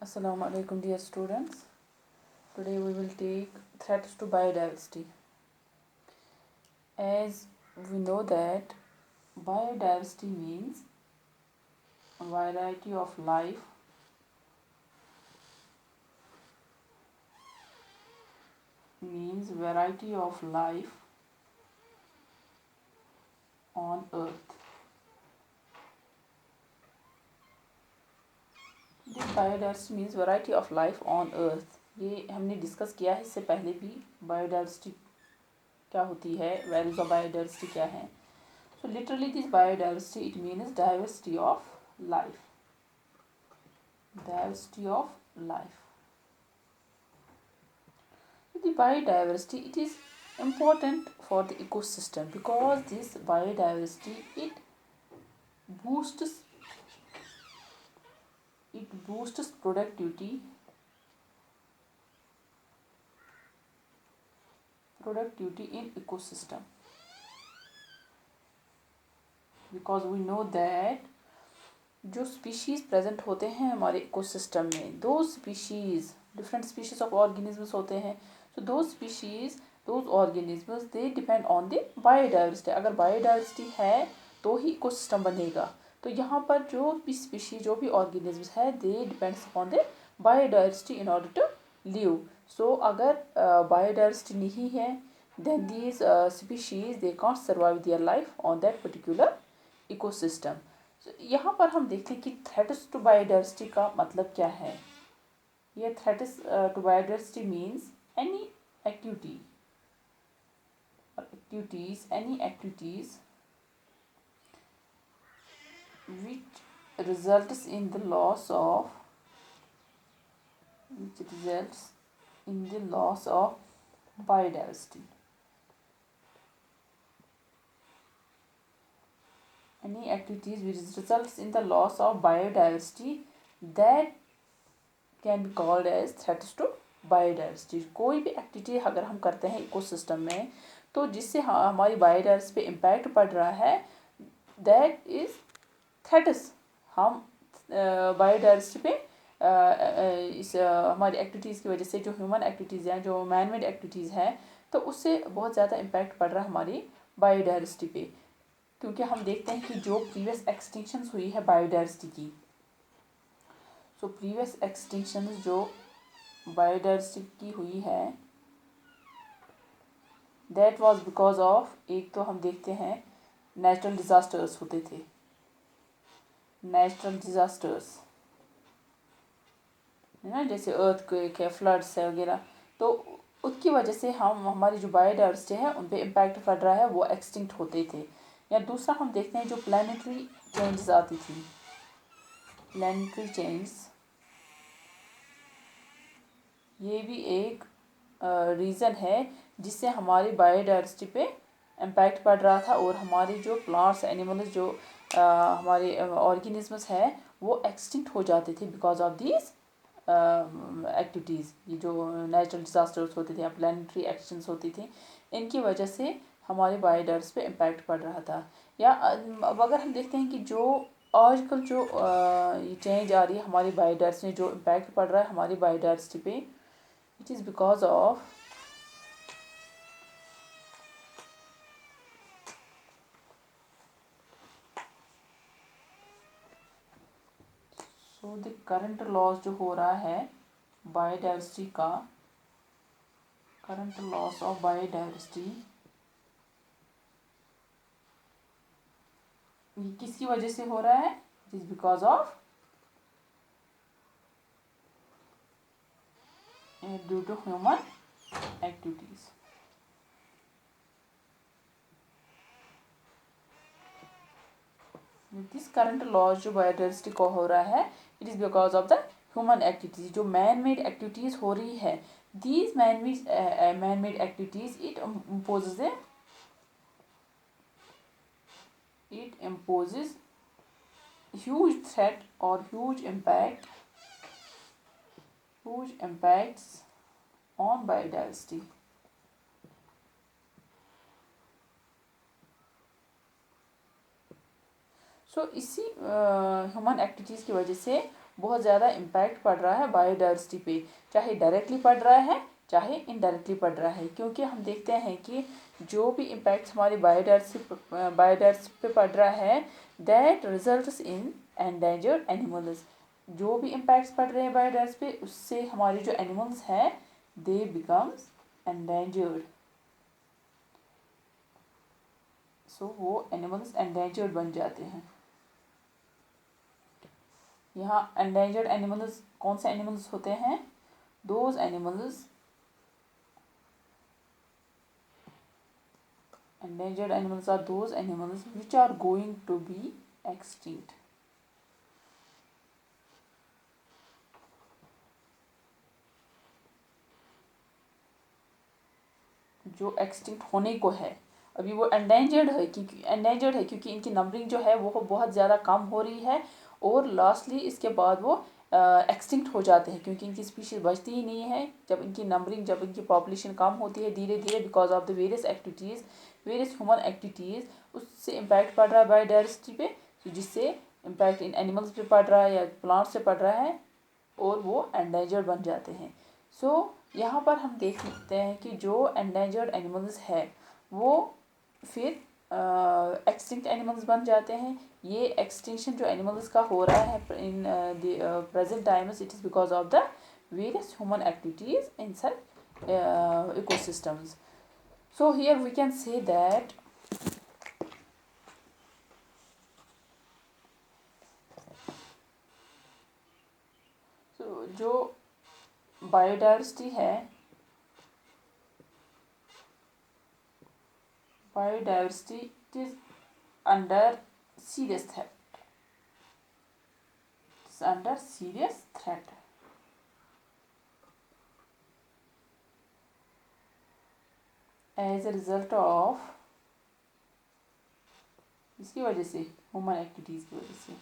Assalamu alaikum dear students. Today we will take threats to biodiversity. As we know that biodiversity means variety of life on earth. Biodiversity means variety of life on earth. ये हमने discuss किया है इससे पहले भी. Biodiversity क्या होती है, वैल्यूज ऑफ बायोडाइवर्सिटी क्या है. So literally this biodiversity it means diversity of life. Diversity of life. The biodiversity it is important for the ecosystem because this biodiversity it boosts productivity in ecosystem, because we know that जो species present होते हैं हमारे ecosystem में, दो species different species of organisms होते हैं. सो दो species those organisms they depend on the biodiversity. अगर बायोडाइवर्सिटी है तो ही इकोसिस्टम बनेगा. तो यहाँ पर जो भी स्पीशीज जो भी ऑर्गेनिजम्स है they depends upon the biodiversity in order to live. So अगर बायोडाइवर्सिटी नहीं है then these species they can't survive their life on that particular ecosystem. So, यहाँ पर हम देखते हैं कि threats to biodiversity का मतलब क्या है. ये threats to biodiversity means any activity or any activities which results in the loss of biodiversity. Any activities which results in the loss of biodiversity that can be called as threats to biodiversity. कोई भी activity अगर हम करते हैं ecosystem में तो जिससे हमारी बायोडाइवर्सिटी पे इम्पैक्ट पड़ रहा है दैट इज थ्रेट्स. हम बायोडाइवर्सिटी पे इस हमारी एक्टिविटीज़ की वजह से जो ह्यूमन एक्टिविटीज़ हैं, जो मैन मेड एक्टिविटीज़ हैं, तो उससे बहुत ज़्यादा इम्पैक्ट पड़ रहा है हमारी बायोडाइवर्सिटी पे. क्योंकि हम देखते हैं कि जो प्रीवियस एक्सटिंक्शंस हुई है बायोडाइवर्सिटी की, सो प्रीवियस एक्सटिंक्शंस जो बायोडाइवर्सिटी की हुई है दैट वाज बिकॉज ऑफ, एक तो हम देखते हैं नेचुरल डिज़ास्टर्स होते थे. नेचुरल डिज़ास्टर्स है ना, जैसे अर्थक्वेक है, फ्लड्स है वगैरह. तो उसकी वजह से हमारी जो बायोडाइवर्सिटी है उन पे इम्पैक्ट पड़ रहा है, वो एक्सटिंक्ट होते थे. या दूसरा हम देखते हैं जो प्लानिटरी चेंजेस आती थी. प्लानिटरी चेंज ये भी एक रीज़न है जिससे हमारी बायोडाइवर्सिटी पे इम्पैक्ट पड़ रहा था और हमारे जो प्लांट्स एनिमल्स जो हमारे ऑर्गेनिजम्स हैं वो एक्सटिंक्ट हो जाते थे बिकॉज ऑफ दीज एक्टिविटीज़. ये जो नेचुरल डिज़ास्टर्स होते थे या प्लानिटरी एक्शंस होती थी, इनकी वजह से हमारे बायोडाइवर्सिटी पे इम्पैक्ट पड़ रहा था. या अब अगर हम देखते हैं कि जो आजकल जो ये चेंज आ रही है हमारी बायोडाइवर्सिटी, जो इम्पैक्ट पड़ रहा है हमारी बायोडाइवर्सिटी पे, it is because of so the current loss जो हो रहा है बायोडाइवर्सिटी का, करंट लॉस ऑफ बायोडाइवर्सिटी ये किसकी वजह से हो रहा है? It is because of due to human activities. This current loss जो बायोडाइवर्सिटी को हो रहा है it is because of the human activities. जो मैन मेड एक्टिविटीज हो रही है, these man made activities it imposes huge threat or huge impacts on biodiversity. So इसी ह्यूमन एक्टिविटीज़ की वजह से बहुत ज़्यादा इम्पैक्ट पड़ रहा है बायोडाइवर्सिटी पे, चाहे डायरेक्टली पड़ रहा है चाहे इनडायरेक्टली पड़ रहा है। क्योंकि हम देखते हैं कि जो भी इम्पैक्ट हमारी बायोडाइवर्सिटी पे पड़ रहा है that results in endangered animals. जो भी इम्पैक्ट्स पड़ रहे हैं बायोडाइवर्सिटी पे उससे हमारे जो एनिमल्स हैं दे बिकम्स एंडेंजर्ड। सो वो एनिमल्स एंडेंजर्ड बन जाते हैं। यहाँ एंडेंजर्ड एनिमल्स कौन से एनिमल्स होते हैं? Those animals endangered animals are those animals which are going to be extinct. जो एक्सटिंक्ट होने को है, अभी वो एंडेंजर्ड है क्योंकि इनकी नंबरिंग जो है वो बहुत ज़्यादा कम हो रही है और लास्टली इसके बाद वो एक्सटिंक्ट हो जाते हैं क्योंकि इनकी स्पीशीज बचती ही नहीं है। जब इनकी पॉपुलेशन कम होती है धीरे धीरे because of the various human activities, उससे इम्पैक्ट पड़ रहा है बायोडाइवर्सिटी पे, जिससे इम्पैक्ट इन एनिमल्स पे पड़ रहा है या प्लांट्स से पड़ रहा है और वो एंडेंजर्ड बन जाते हैं। सो यहाँ पर हम देख सकते हैं कि जो एंडेंजर्ड एनिमल्स है वो फिर एक्सटिंक्ट एनिमल्स बन जाते हैं। ये एक्सटिंक्शन जो एनिमल्स का हो रहा है in the present times, it is because of the various human activities in such ecosystems. So here we can say that जो बायोडाइवर्सिटी है, biodiversity is under serious threat. It's under serious threat. As a result of इसकी वजह से human activities की वजह से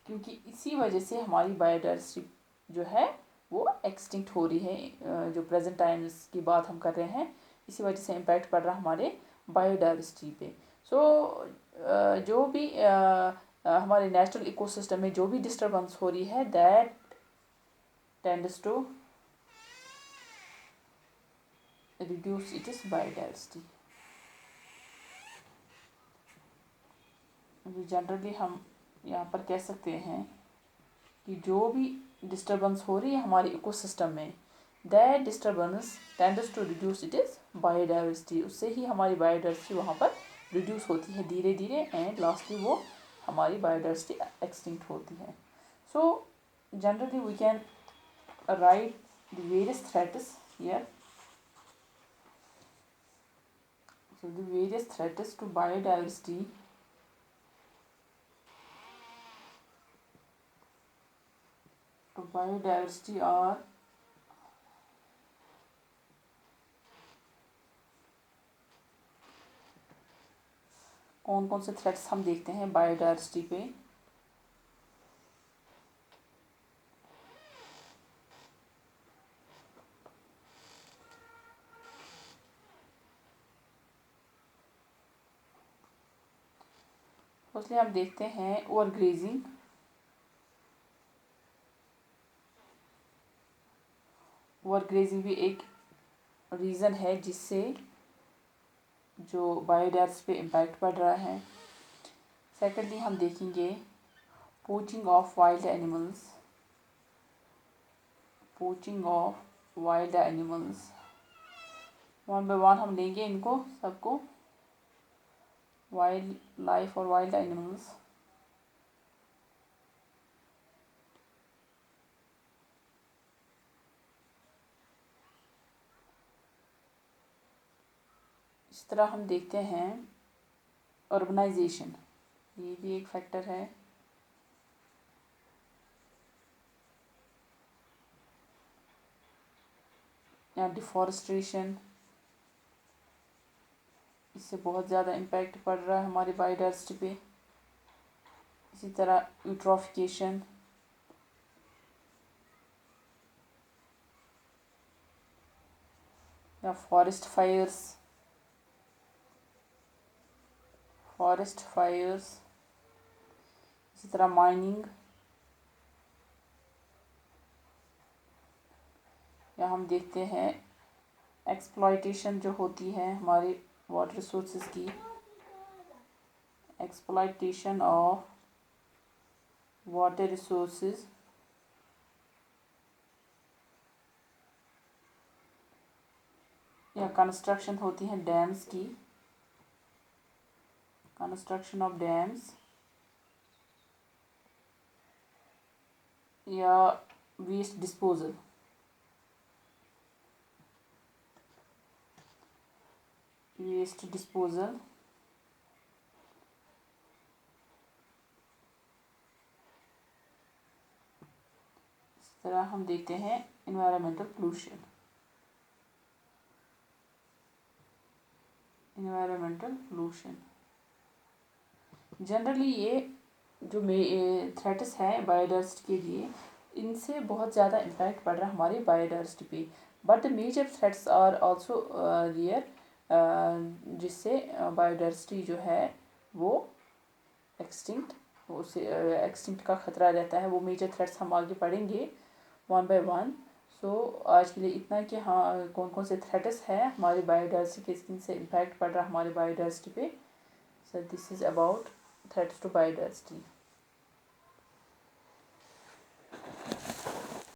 क्योंकि इसी वजह से हमारी बायोडाइवर्सिटी जो है वो एक्सटिंक्ट हो रही है। जो प्रेजेंट टाइम्स की बात हम कर रहे हैं इसी वजह से इम्पैक्ट पड़ रहा है हमारे बायोडाइवर्सिटी पे। सो जो भी हमारे नेचुरल इकोसिस्टम में जो भी डिस्टर्बेंस हो रही है that tends to reduce its biodiversity. Generally हम यहाँ पर कह सकते हैं कि जो भी डिस्टर्बेंस हो रही है हमारे इकोसिस्टम में that disturbance tends to reduce its biodiversity. उससे ही हमारी बायोडाइवर्सिटी वहाँ पर रिड्यूस होती है धीरे धीरे एंड लास्टली वो हमारी बायोडाइवर्सिटी एक्सटिंक्ट होती है। So generally we can write the various threats here. So the various threats to biodiversity are कौन कौन से थ्रेट्स हम देखते हैं बायोडाइवर्सिटी पे। फर्स्टली हम देखते हैं ओवरग्रेजिंग। ओवरग्रेजिंग भी एक रीज़न है जिससे जो बायोडाइवर्सिटी पे इम्पैक्ट पड़ रहा है। सेकेंडली हम देखेंगे poaching of wild animals. One by one हम लेंगे इनको सबको, वाइल्ड लाइफ और वाइल्ड एनिमल्स। इस तरह हम देखते हैं अर्बनाइजेशन, ये भी एक फैक्टर है। या डिफॉरेस्टेशन, इससे बहुत ज़्यादा इम्पैक्ट पड़ रहा है हमारी बायोडाइवर्सिटी पे। इसी तरह यूट्रोफिकेशन, या फॉरेस्ट फॉरेस्ट फायर्स, इसी तरह माइनिंग, या हम देखते हैं एक्सप्लॉयटेशन जो होती है हमारे वाटर रिसोर्सेज की, एक्सप्लॉयटेशन ऑफ वाटर रिसोर्सेज, या कंस्ट्रक्शन होती है डैम्स की, कंस्ट्रक्शन ऑफ डैम्स, या वेस्ट डिस्पोजल, वेस्ट डिस्पोजल, इस तरह हम देखते हैं environmental pollution, environmental pollution. Generally ये जो थ्रेट्स हैं बायोडाइवर्सिटी के लिए, इनसे बहुत ज़्यादा इम्पैक्ट पड़ रहा है हमारी बायोडाइवर्सिटी पे, but the major threats are also rare, जिससे बायोडाइवर्सिटी जो है वो एक्सटिंक्ट, उसे एक्सटिंक्ट का ख़तरा रहता है। वो मेजर थ्रेट्स हम आगे पढ़ेंगे वन बाय वन। सो आज के लिए इतना कि हाँ कौन कौन से थ्रेट्स हैं हमारी बायोडाइवर्सिटी के, से इम्पैक्ट पड़ रहा है हमारी बायोडाइवर्सिटी पे। So this is about threats to biodiversity.